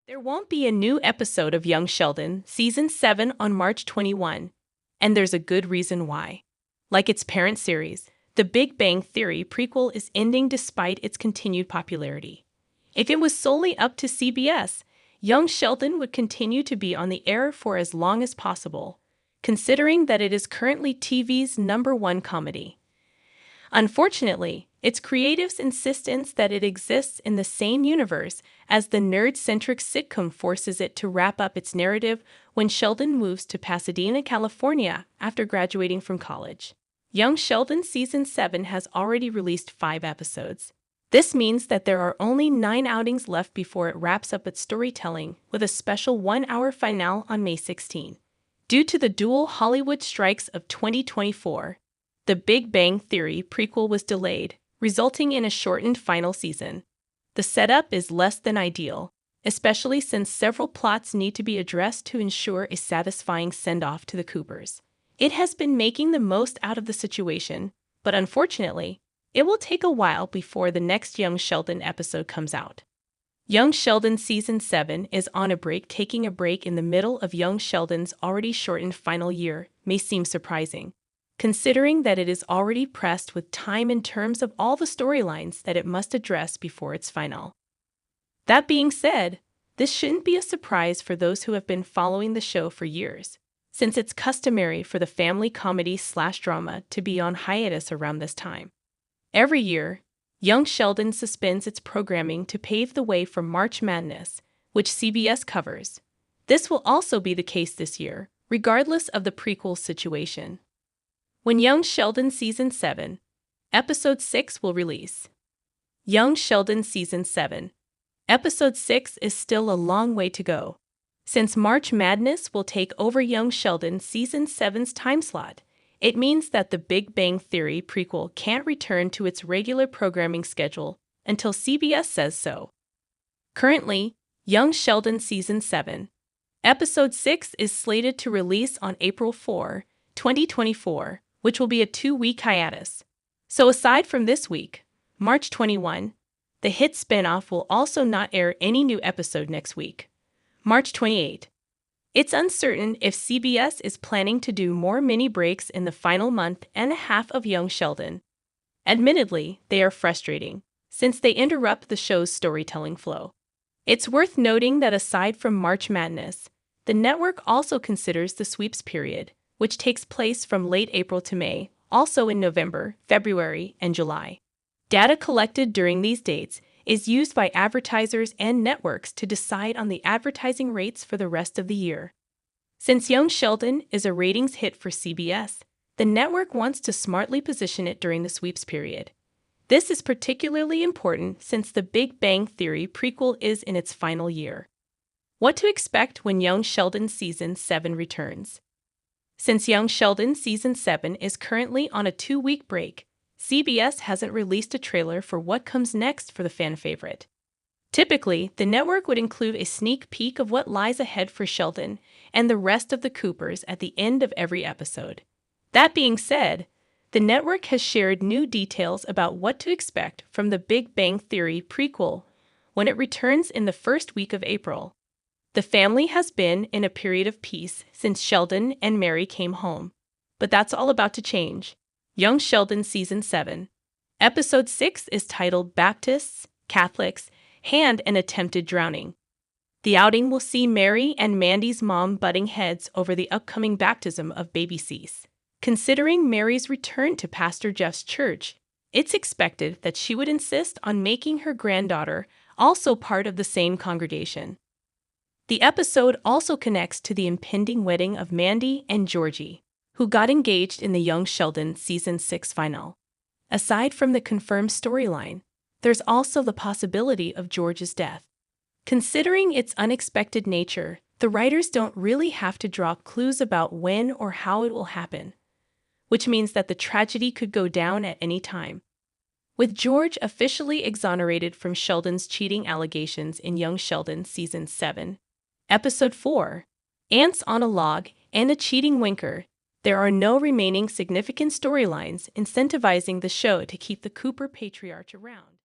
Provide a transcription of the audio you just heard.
There won't be a new episode of Young Sheldon, Season 7 on March 21, and there's a good reason why. Like its parent series, The Big Bang Theory prequel is ending despite its continued popularity. If it was solely up to CBS, Young Sheldon would continue to be on the air for as long as possible, considering that it is currently TV's #1 comedy. Unfortunately, its creatives' insistence that it exists in the same universe as the nerd-centric sitcom forces it to wrap up its narrative when Sheldon moves to Pasadena, California after graduating from college. Young Sheldon Season 7 has already released 5 episodes. This means that there are only 9 outings left before it wraps up its storytelling with a special 1-hour finale on May 16. Due to the dual Hollywood strikes of 2024, The Big Bang Theory prequel was delayed, resulting in a shortened final season. The setup is less than ideal, especially since several plots need to be addressed to ensure a satisfying send-off to the Coopers. It has been making the most out of the situation, but unfortunately, it will take a while before the next Young Sheldon episode comes out. Young Sheldon Season 7 is on a break. Taking a break in the middle of Young Sheldon's already shortened final year may seem surprising, considering that it is already pressed with time in terms of all the storylines that it must address before its final. That being said, this shouldn't be a surprise for those who have been following the show for years, since it's customary for the family comedy/drama to be on hiatus around this time. Every year, Young Sheldon suspends its programming to pave the way for March Madness, which CBS covers. This will also be the case this year, regardless of the prequel situation. When Young Sheldon Season 7, Episode 6 will release. Young Sheldon Season 7, Episode 6 is still a long way to go. Since March Madness will take over Young Sheldon Season 7's time slot, it means that The Big Bang Theory prequel can't return to its regular programming schedule until CBS says so. Currently, Young Sheldon Season 7, Episode 6 is slated to release on April 4, 2024, which will be a 2-week hiatus. So aside from this week, March 21, the hit spinoff will also not air any new episode next week. March 28. It's uncertain if CBS is planning to do more mini breaks in the final month and a half of Young Sheldon. Admittedly, they are frustrating, since they interrupt the show's storytelling flow. It's worth noting that aside from March Madness, the network also considers the sweeps period, which takes place from late April to May, also in November, February, and July. Data collected during these dates is used by advertisers and networks to decide on the advertising rates for the rest of the year. Since Young Sheldon is a ratings hit for CBS, the network wants to smartly position it during the sweeps period. This is particularly important since The Big Bang Theory prequel is in its final year. What to expect when Young Sheldon Season 7 returns? Since Young Sheldon Season 7 is currently on a 2-week break, CBS hasn't released a trailer for what comes next for the fan favorite. Typically, the network would include a sneak peek of what lies ahead for Sheldon and the rest of the Coopers at the end of every episode. That being said, the network has shared new details about what to expect from The Big Bang Theory prequel when it returns in the first week of April. The family has been in a period of peace since Sheldon and Mary came home, but that's all about to change. Young Sheldon Season 7, Episode 6 is titled Baptists, Catholics, and an Attempted Drowning. The outing will see Mary and Mandy's mom butting heads over the upcoming baptism of baby Cease. Considering Mary's return to Pastor Jeff's church, it's expected that she would insist on making her granddaughter also part of the same congregation. The episode also connects to the impending wedding of Mandy and Georgie, who got engaged in the Young Sheldon Season 6 final. Aside from the confirmed storyline, there's also the possibility of George's death. Considering its unexpected nature, the writers don't really have to drop clues about when or how it will happen, which means that the tragedy could go down at any time. With George officially exonerated from Sheldon's cheating allegations in Young Sheldon Season 7, Episode 4, Ants on a Log, and a cheating winker, there are no remaining significant storylines incentivizing the show to keep the Cooper patriarch around.